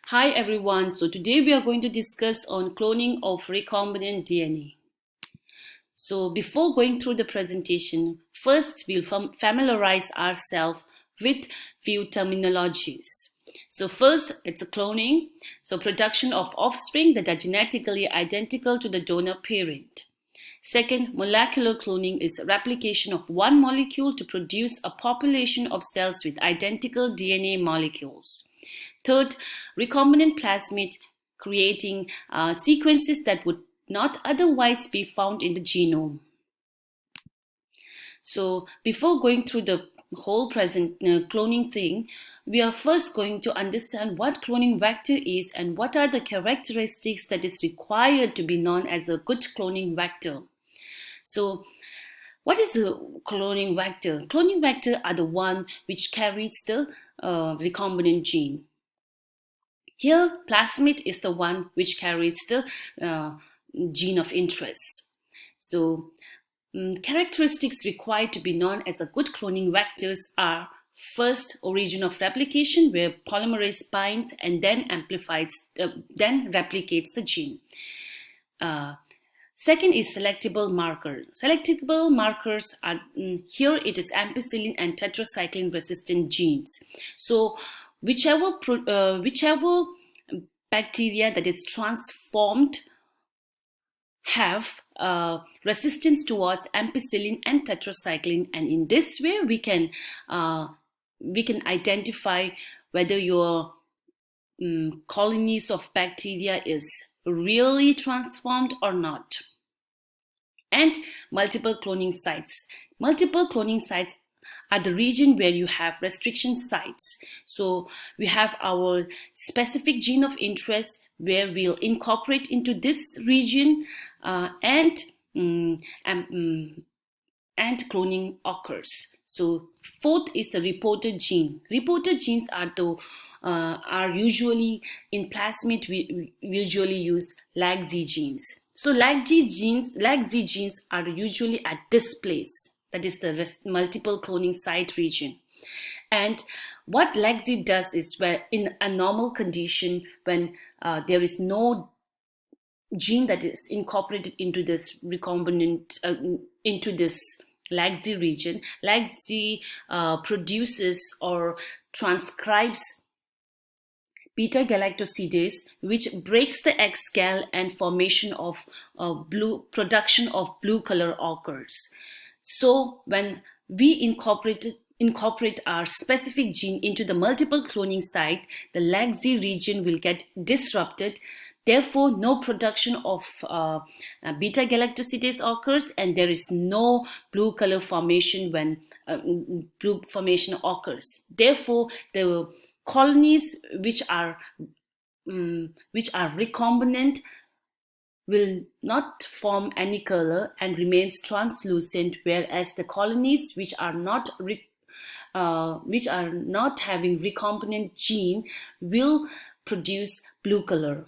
Hi everyone, so today we are going to discuss on cloning of recombinant DNA. So before going through the presentation, first we'll familiarize ourselves with few terminologies. So first, it's a cloning, so production of offspring that are genetically identical to the donor parent. Second, molecular cloning is replication of one molecule to produce a population of cells with identical DNA molecules. Third, recombinant plasmid, creating sequences that would not otherwise be found in the genome. So before going through the whole present cloning thing, we are first going to understand what cloning vector is and what are the characteristics that is required to be known as a good cloning vector. So what is the cloning vector? Cloning vector are the one which carries the recombinant gene. Here, plasmid is the one which carries the gene of interest. So, characteristics required to be known as a good cloning vectors are first, origin of replication, where polymerase binds and then then replicates the gene. Second is selectable marker. Selectable markers are here it is ampicillin and tetracycline resistant genes. So whichever bacteria that is transformed have resistance towards ampicillin and tetracycline, and in this way we can identify whether your colonies of bacteria is really transformed or not. And multiple cloning sites. Multiple cloning sites are the region where you have restriction sites. So we have our specific gene of interest where we'll incorporate into this region and cloning occurs. So fourth is the reporter gene. Reporter genes are usually in plasmid. We usually use LAGZ genes. So LAGZ genes are usually at this place, that is the multiple cloning site region. And what LAGZ does is, where in a normal condition, when there is no gene that is incorporated into this recombinant, into this LAGZ region, LAGZ produces or transcribes beta-galactosidase, which breaks the X-gal and formation of production of blue color occurs. So when we incorporate our specific gene into the multiple cloning site, the LAGZ region will get disrupted. Therefore, no production of beta-galactosidase occurs, and there is no blue color formation when blue formation occurs. Therefore, the colonies which are recombinant will not form any color and remains translucent, whereas the colonies which are not having recombinant gene will produce blue color.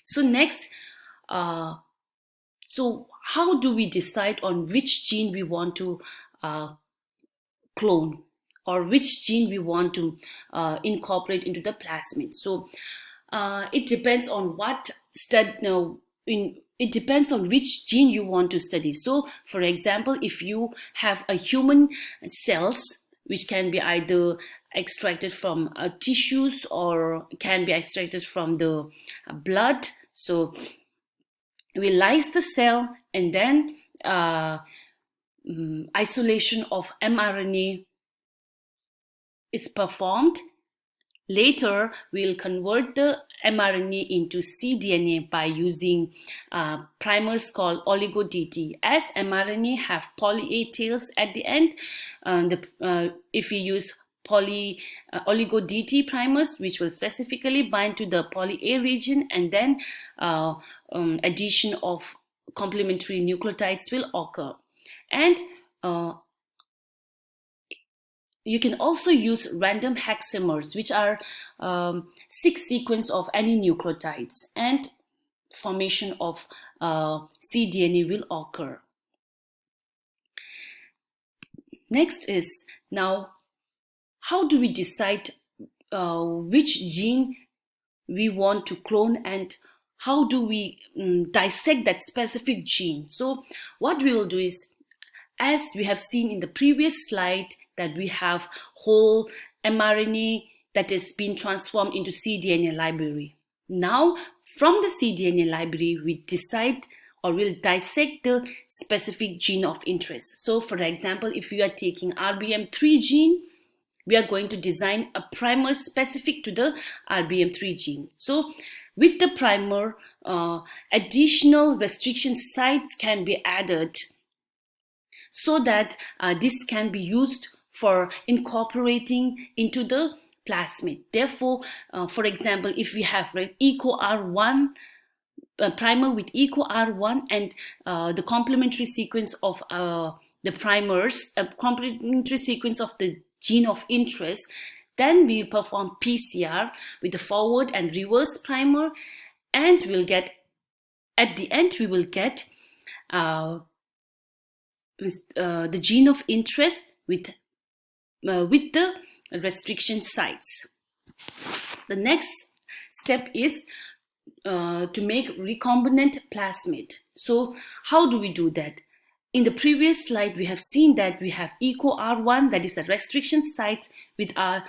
So next, so how do we decide on which gene we want to clone, or which gene we want to incorporate into the plasmid? So it depends on it depends on which gene you want to study. So for example, if you have a human cells which can be either extracted from tissues or can be extracted from the blood, so we lyse the cell and then isolation of mRNA is performed. Later, we'll convert the mRNA into cDNA by using primers called oligo-DT. As mRNA have poly-A tails at the end, if we use oligo-DT primers, which will specifically bind to the poly-A region, and then addition of complementary nucleotides will occur. And you can also use random hexamers, which are 6 sequence of any nucleotides, and formation of cDNA will occur. Next is, now, how do we decide which gene we want to clone and how do we dissect that specific gene. So what we will do is, as we have seen in the previous slide, that we have whole mRNA that has been transformed into cDNA library. Now, from the cDNA library, we decide or we'll dissect the specific gene of interest. So, for example, if we are taking RBM3 gene, we are going to design a primer specific to the RBM3 gene. So, with the primer, additional restriction sites can be added so that this can be used for incorporating into the plasmid. Therefore, for example, if we have EcoR1 primer with EcoR1 and the complementary sequence of the primers, complementary sequence of the gene of interest, then we perform PCR with the forward and reverse primer, and we'll get, at the end, we will get the gene of interest with the restriction sites. The next step is to make recombinant plasmid. So how do we do that? In the previous slide, we have seen that we have EcoR1, that is a restriction site with our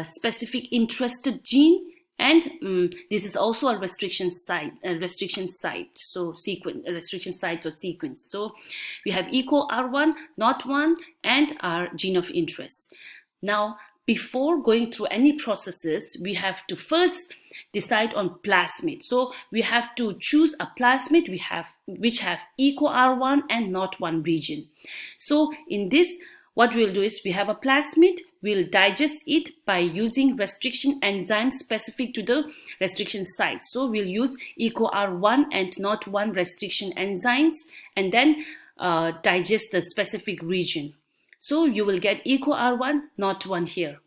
specific interested gene, and this is also a restriction site, so sequence, a restriction site or sequence. So we have EcoR1, NOT1, and our gene of interest. Now, before going through any processes, we have to first decide on plasmid. So we have to choose a plasmid which have EcoR1 and NOT1 region. So in this, what we'll do is we have a plasmid, we'll digest it by using restriction enzymes specific to the restriction site. So we'll use EcoR1 and NOT1 restriction enzymes and then digest the specific region. So you will get EcoR1, NOT1 here.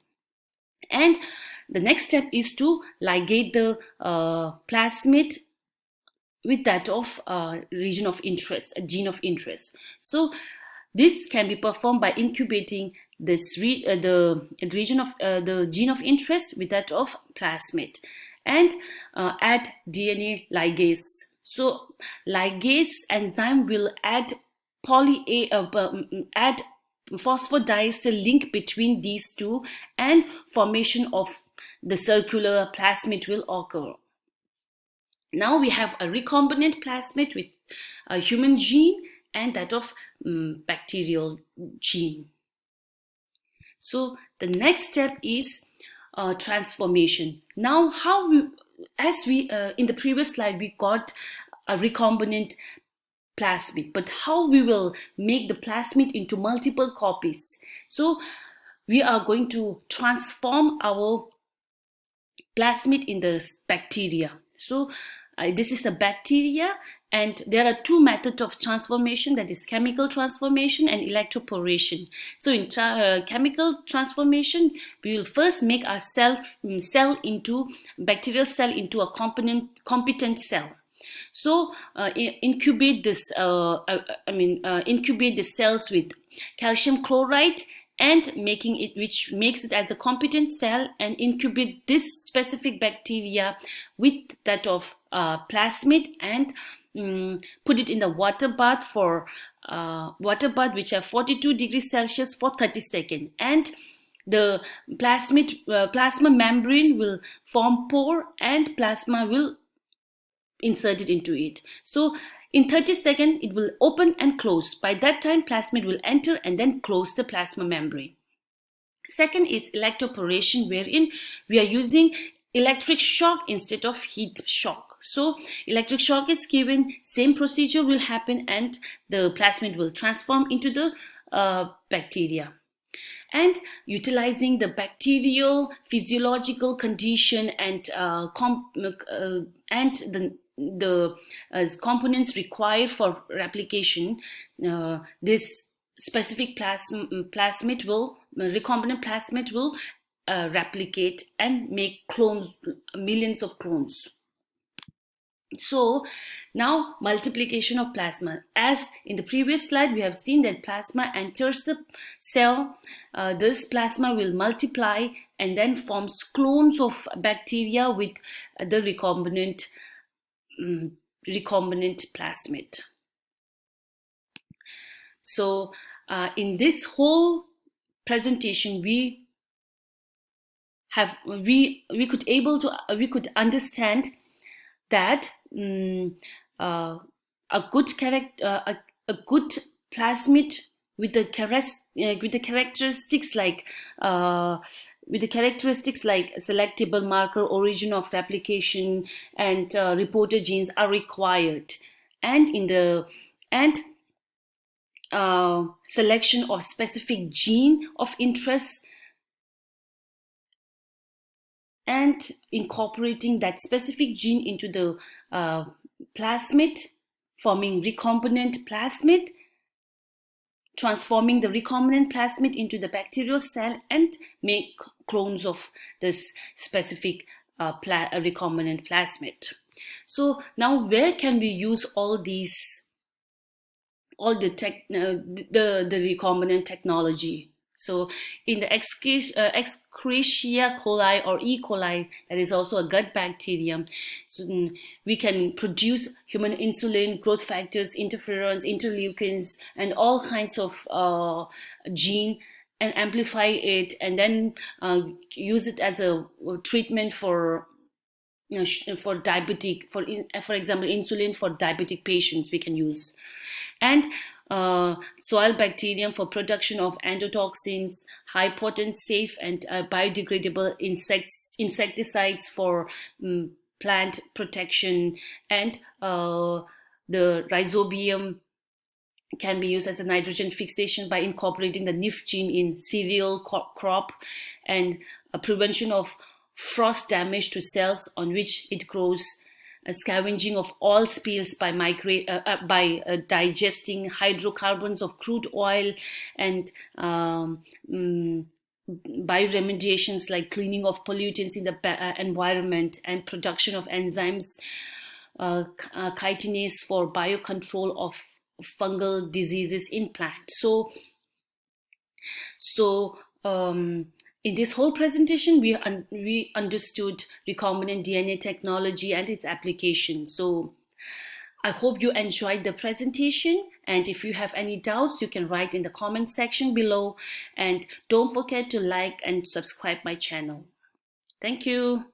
And the next step is to ligate the plasmid with that of region of interest, a gene of interest. So this can be performed by incubating this the region of the gene of interest with that of plasmid, and add DNA ligase. So ligase enzyme will add add phosphodiester link between these two, and formation of the circular plasmid will occur. Now we have a recombinant plasmid with a human gene and that of bacterial gene. So the next step is transformation. Now, how we, as we in the previous slide, we got a recombinant plasmid, but how we will make the plasmid into multiple copies. So we are going to transform our plasmid in the bacteria. So this is a bacteria, and there are two methods of transformation, that is chemical transformation and electroporation. So in chemical transformation, we will first make our bacterial cell into a competent cell. So incubate this incubate the cells with calcium chloride and making it, which makes it as a competent cell, and incubate this specific bacteria with that of plasmid, and put it in the water bath which have 42 degrees Celsius for 30 seconds, and the plasma membrane will form pore and plasma will insert it into it. So in 30 seconds, it will open and close. By that time, plasmid will enter and then close the plasma membrane. Second is electroporation, wherein we are using electric shock instead of heat shock. So electric shock is given, same procedure will happen, and the plasmid will transform into the bacteria. And utilizing the bacterial physiological condition and the components required for replication, this specific recombinant plasmid will replicate and make clones, millions of clones. So now multiplication of plasma. As in the previous slide, we have seen that plasma enters the cell. This plasma will multiply and then forms clones of bacteria with the mm, recombinant plasmid. So in this whole presentation, we could understand that a good a good plasmid with with the characteristics like selectable marker, origin of replication, and reporter genes are required, and in the and selection of specific gene of interest and incorporating that specific gene into the plasmid, forming recombinant plasmid, transforming the recombinant plasmid into the bacterial cell, and make clones of this specific recombinant plasmid. So now where can we use all the recombinant technology? So in the Escherichia coli or E. coli, that is also a gut bacterium, so, we can produce human insulin, growth factors, interferons, interleukins, and all kinds of gene, and amplify it, and then use it as a treatment for for diabetic, for example, insulin for diabetic patients we can use, and soil bacterium for production of endotoxins, high potent, safe, and biodegradable insecticides for plant protection, and the rhizobium can be used as a nitrogen fixation by incorporating the NIF gene in cereal crop, and a prevention of frost damage to cells on which it grows, a scavenging of oil spills by digesting hydrocarbons of crude oil, and bioremediations like cleaning of pollutants in the environment, and production of enzymes, chitinase for biocontrol of fungal diseases in plants. So in this whole presentation, we understood recombinant DNA technology and its application. So I hope you enjoyed the presentation, and if you have any doubts, you can write in the comment section below, and don't forget to like and subscribe my channel. Thank you.